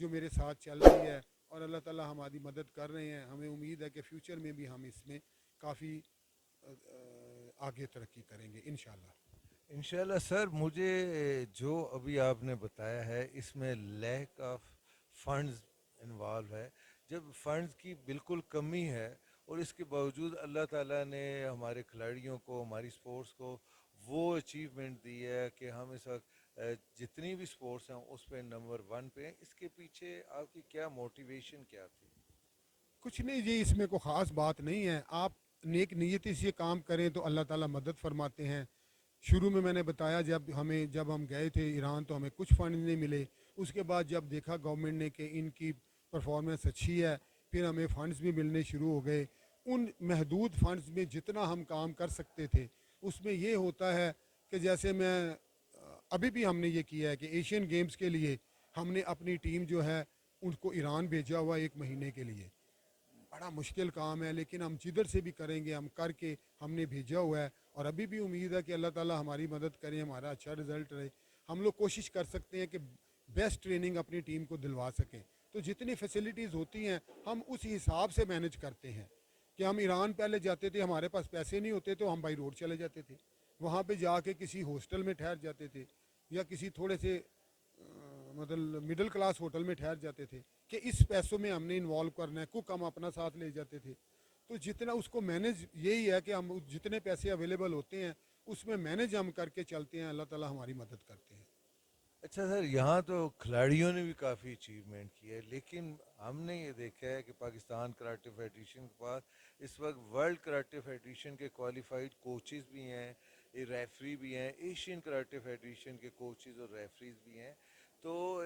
جو میرے ساتھ چل رہی ہے اور اللہ تعالیٰ ہماری مدد کر رہے ہیں. ہمیں امید ہے کہ فیوچر میں بھی ہم اس میں کافی آگے ترقی کریں گے انشاءاللہ. انشاءاللہ سر. مجھے جو ابھی آپ نے بتایا ہے اس میں لیک آف فنڈز انوالو ہے. جب فنڈز کی بالکل کمی ہے اور اس کے باوجود اللہ تعالیٰ نے ہمارے کھلاڑیوں کو, ہماری سپورٹس کو وہ اچیومنٹ دی ہے کہ ہم اس وقت جتنی بھی سپورٹس ہیں اس پہ نمبر 1 پہ ہیں, اس کے پیچھے آپ کی کیا موٹیویشن کیا تھی؟ کچھ نہیں جی, اس میں کوئی خاص بات نہیں ہے. آپ نیک نیتی سے کام کریں تو اللہ تعالیٰ مدد فرماتے ہیں. شروع میں نے بتایا جب ہم گئے تھے ایران تو ہمیں کچھ فنڈ نہیں ملے. اس کے بعد جب دیکھا گورنمنٹ نے کہ ان کی پرفارمنس اچھی ہے, پھر ہمیں فنڈز بھی ملنے شروع ہو گئے. ان محدود فنڈز میں جتنا ہم کام کر سکتے تھے اس میں یہ ہوتا ہے کہ جیسے ابھی بھی ہم نے یہ کیا ہے کہ ایشین گیمز کے لیے ہم نے اپنی ٹیم جو ہے ان کو ایران بھیجا ہوا 1 مہینے کے لیے. بڑا مشکل کام ہے لیکن ہم جدھر سے بھی کریں گے ہم کر کے ہم نے بھیجا ہوا ہے. اور ابھی بھی امید ہے کہ اللہ تعالیٰ ہماری مدد کریں, ہمارا اچھا رزلٹ رہے. ہم لوگ کوشش کر سکتے ہیں کہ بیسٹ ٹریننگ اپنی ٹیم کو دلوا سکیں. تو جتنی فیسلٹیز ہوتی ہیں ہم اس حساب سے مینج کرتے ہیں. کہ ہم ایران پہلے جاتے تھے, ہمارے پاس پیسے نہیں ہوتے تو ہم بائی روڈ چلے جاتے تھے. وہاں پہ جا کے کسی ہاسٹل میں ٹھہر جاتے تھے یا کسی تھوڑے سے مطلب مڈل کلاس ہوٹل میں ٹھہر جاتے تھے کہ اس پیسوں میں ہم نے انوالو کرنا ہے. کوک ہم اپنا ساتھ لے جاتے تھے. تو جتنا اس کو مینج یہی ہے کہ ہم جتنے پیسے اویلیبل ہوتے ہیں اس میں مینج ہم کر کے چلتے ہیں. اللہ تعالیٰ ہماری مدد کرتے ہیں. اچھا سر, یہاں تو کھلاڑیوں نے بھی کافی اچیومنٹ کی ہے, لیکن ہم نے یہ دیکھا ہے کہ پاکستان کراٹے فیڈریشن کے پاس اس وقت ورلڈ کراٹے فیڈریشن کے کوالیفائڈ کوچز بھی ہیں, ریفری بھی ہیں, ایشین کراٹے فیڈریشن کے کوچز اور ریفریز بھی ہیں. تو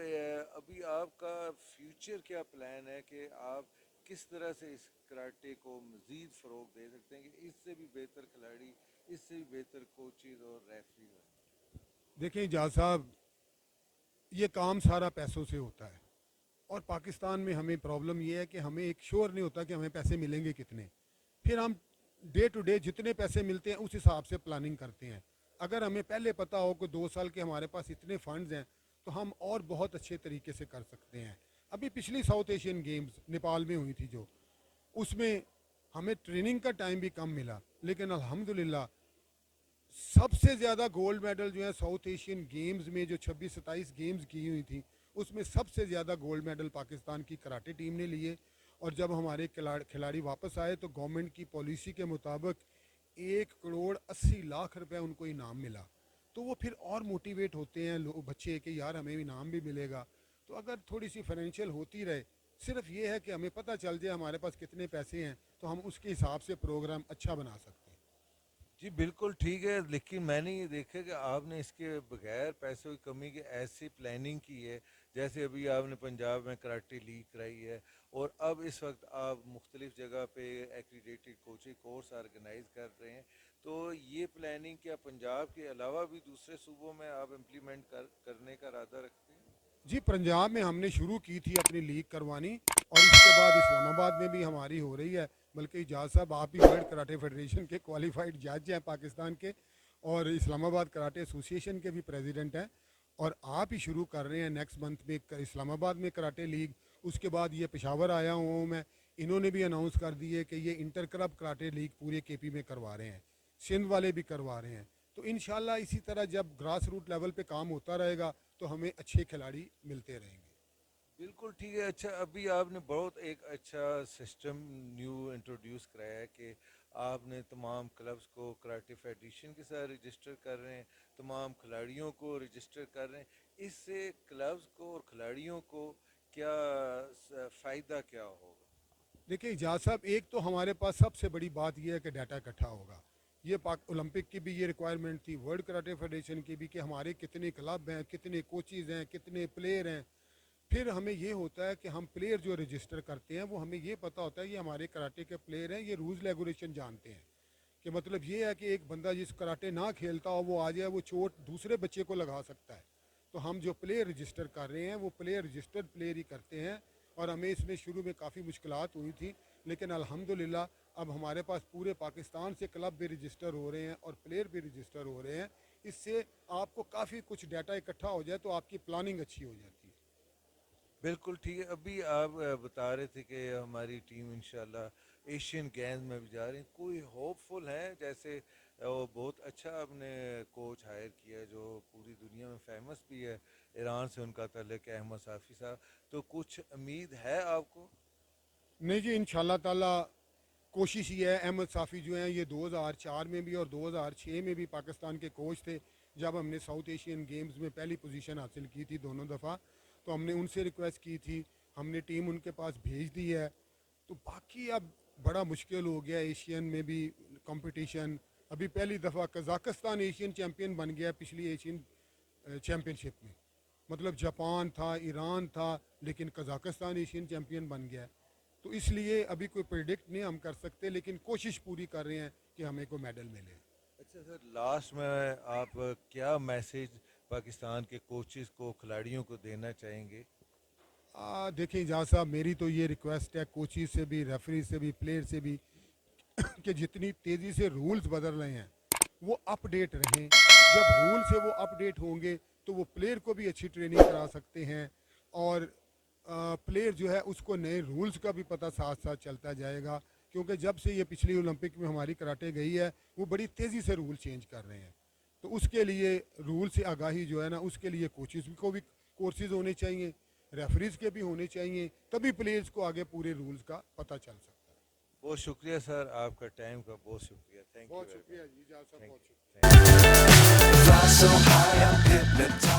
ابھی آپ کا فیوچر کیا پلان ہے کہ آپ کس طرح سے اس کراٹے کو مزید فروغ دے سکتے ہیں کہ اس سے بھی بہتر کھلاڑی, اس سے بھی بہتر کوچز اور ریفری ہوں؟ دیکھیں جہاز صاحب, یہ کام سارا پیسوں سے ہوتا ہے. اور پاکستان میں ہمیں پرابلم یہ ہے کہ ہمیں ایک شور نہیں ہوتا کہ ہمیں پیسے ملیں گے کتنے. پھر ہم ڈے ٹو ڈے جتنے پیسے ملتے ہیں اس حساب سے پلاننگ کرتے ہیں. اگر ہمیں پہلے پتہ ہو کہ 2 سال کے ہمارے پاس اتنے فنڈز ہیں تو ہم اور بہت اچھے طریقے سے کر سکتے ہیں. ابھی پچھلی ساؤتھ ایشین گیمز نیپال میں ہوئی تھی جو, اس میں ہمیں ٹریننگ کا ٹائم بھی کم ملا, لیکن الحمدللہ سب سے زیادہ گولڈ میڈل جو ہے ساؤتھ ایشین گیمز میں جو 26-27 گیمز کی ہوئی تھی اس میں سب سے زیادہ گولڈ میڈل پاکستان کی کراٹے ٹیم نے لیے. اور جب ہمارے کھلاڑی واپس آئے تو گورنمنٹ کی پالیسی کے مطابق 1,80,00,000 روپے ان کو انعام ملا. تو وہ پھر اور موٹیویٹ ہوتے ہیں بچے کہ یار ہمیں انعام بھی ملے گا. تو اگر تھوڑی سی فائنینشیل ہوتی رہے, صرف یہ ہے کہ ہمیں پتہ چل جائے ہمارے پاس کتنے پیسے ہیں تو ہم اس کے حساب سے پروگرام اچھا بنا سکتے ہیں. جی بالکل ٹھیک ہے, لیکن میں نے یہ دیکھا کہ آپ نے اس کے بغیر پیسوں کی کمی کے ایسی پلاننگ کی ہے, جیسے ابھی آپ نے پنجاب میں کراٹے لیگ کرائی ہے اور اب اس وقت آپ مختلف جگہ پہ ایکریڈیٹڈ کوچنگ کورس آرگنائز کر رہے ہیں. تو یہ پلاننگ کیا پنجاب کے علاوہ بھی دوسرے صوبوں میں آپ امپلیمنٹ کرنے کا ارادہ رکھتے ہیں؟ جی پنجاب میں ہم نے شروع کی تھی اپنی لیگ کروانی, اور اس کے بعد اسلام آباد میں بھی ہماری ہو رہی ہے. بلکہ اجاز صاحب آپ بھی ورلڈ کراٹے فیڈریشن کے کوالیفائڈ جج ہیں پاکستان کے, اور اسلام آباد کراٹے ایسوسیشن کے بھی پریزیڈنٹ ہیں. اور آپ ہی شروع کر رہے ہیں نیکسٹ منتھ میں اسلام آباد میں کراٹے لیگ. اس کے بعد یہ پشاور آیا ہوں میں, انہوں نے بھی اناؤنس کر دی ہے کہ یہ انٹر کلب کراٹے لیگ پورے کے پی میں کروا رہے ہیں, سندھ والے بھی کروا رہے ہیں. تو انشاءاللہ اسی طرح جب گراس روٹ لیول پہ کام ہوتا رہے گا تو ہمیں اچھے کھلاڑی ملتے رہیں گے. بالکل ٹھیک ہے. اچھا, ابھی آپ نے بہت ایک اچھا سسٹم نیو انٹروڈیوس کرایا ہے کہ آپ نے تمام کلبز کو کراٹے فیڈریشن کے ساتھ رجسٹر کر رہے ہیں, تمام کھلاڑیوں کو رجسٹر کر رہے ہیں. اس سے کلبز کو اور کھلاڑیوں کو کیا فائدہ کیا ہوگا؟ دیکھیں اجاز صاحب, ایک تو ہمارے پاس سب سے بڑی بات یہ ہے کہ ڈیٹا اکٹھا ہوگا. یہ اولمپک کی بھی یہ ریکوائرمنٹ تھی, ورلڈ کراٹے فیڈریشن کی بھی, کہ ہمارے کتنے کلب ہیں, کتنے کوچز ہیں, کتنے پلیئر ہیں. پھر ہمیں یہ ہوتا ہے کہ ہم پلیئر جو رجسٹر کرتے ہیں وہ ہمیں یہ پتہ ہوتا ہے یہ ہمارے کراٹے کے پلیئر ہیں, یہ رولز ریگولیشن جانتے ہیں. کہ مطلب یہ ہے کہ ایک بندہ جس کراٹے نہ کھیلتا ہو وہ آ جائے, وہ چوٹ دوسرے بچے کو لگا سکتا ہے. تو ہم جو پلیئر رجسٹر کر رہے ہیں وہ پلیئر رجسٹرڈ پلیئر ہی کرتے ہیں. اور ہمیں اس میں شروع میں کافی مشکلات ہوئی تھی, لیکن الحمدللہ اب ہمارے پاس پورے پاکستان سے کلب بھی رجسٹر ہو رہے ہیں اور پلیئر بھی رجسٹر ہو رہے ہیں. اس سے آپ کو کافی کچھ ڈیٹا اکٹھا ہو جائے تو آپ کی پلاننگ اچھی ہو جاتی ہے. بالکل ٹھیک ہے. ابھی آپ بتا رہے تھے کہ ہماری ٹیم انشاءاللہ ایشین گیمز میں بھی جا رہی ہیں. کوئی ہوپ فل ہے؟ جیسے وہ بہت اچھا آپ نے کوچ ہائر کیا جو پوری دنیا میں فیمس بھی ہے, ایران سے ان کا تعلق ہے, احمد صافی صاحب. تو کچھ امید ہے آپ کو؟ نہیں جی انشاءاللہ تعالی کوشش یہ ہے. احمد صافی جو ہیں یہ 2004 میں بھی اور 2006 میں بھی پاکستان کے کوچ تھے. جب ہم نے ساؤتھ ایشین گیمز میں پہلی پوزیشن حاصل کی تھی دونوں دفعہ, تو ہم نے ان سے ریکویسٹ کی تھی, ہم نے ٹیم ان کے پاس بھیج دی ہے. تو باقی اب بڑا مشکل ہو گیا ایشین میں بھی کمپٹیشن. ابھی پہلی دفعہ قزاقستان ایشین چیمپئن بن گیا پچھلی ایشین چیمپئن شپ میں. مطلب جاپان تھا, ایران تھا, لیکن قزاقستان ایشین چیمپئن بن گیا. تو اس لیے ابھی کوئی پریڈکٹ نہیں ہم کر سکتے, لیکن کوشش پوری کر رہے ہیں کہ ہمیں کوئی میڈل ملے. اچھا سر, لاسٹ میں آپ کیا میسج پاکستان کے کوچز کو, کھلاڑیوں کو دینا چاہیں گے؟ دیکھیں اجاز صاحب, میری تو یہ ریکویسٹ ہے کوچز سے بھی, ریفری سے بھی, پلیئر سے بھی, کہ جتنی تیزی سے رولز بدل رہے ہیں وہ اپ ڈیٹ رہیں. جب رول سے وہ اپ ڈیٹ ہوں گے تو وہ پلیئر کو بھی اچھی ٹریننگ کرا سکتے ہیں, اور پلیئر جو ہے اس کو نئے رولز کا بھی پتہ ساتھ ساتھ چلتا جائے گا. کیونکہ جب سے یہ پچھلی اولمپک میں ہماری کراٹے گئی ہے وہ بڑی تیزی سے رول چینج کر رہے ہیں. تو اس کے لیے رول سے آگاہی جو ہے نا, اس کے لیے کوچز کو بھی کورسز ہونے چاہیے, ریفریز کے بھی ہونے چاہیے, تبھی پلیئرز کو آگے پورے رولز کا پتہ چل سکتا ہے. بہت شکریہ سر, آپ کا ٹائم کا بہت شکریہ. تھینک یو بہت ویری شکریہ مچ. جی, جا صاحب تھینک بہت یو. شکریہ. Fly so high, I'm hypnotized.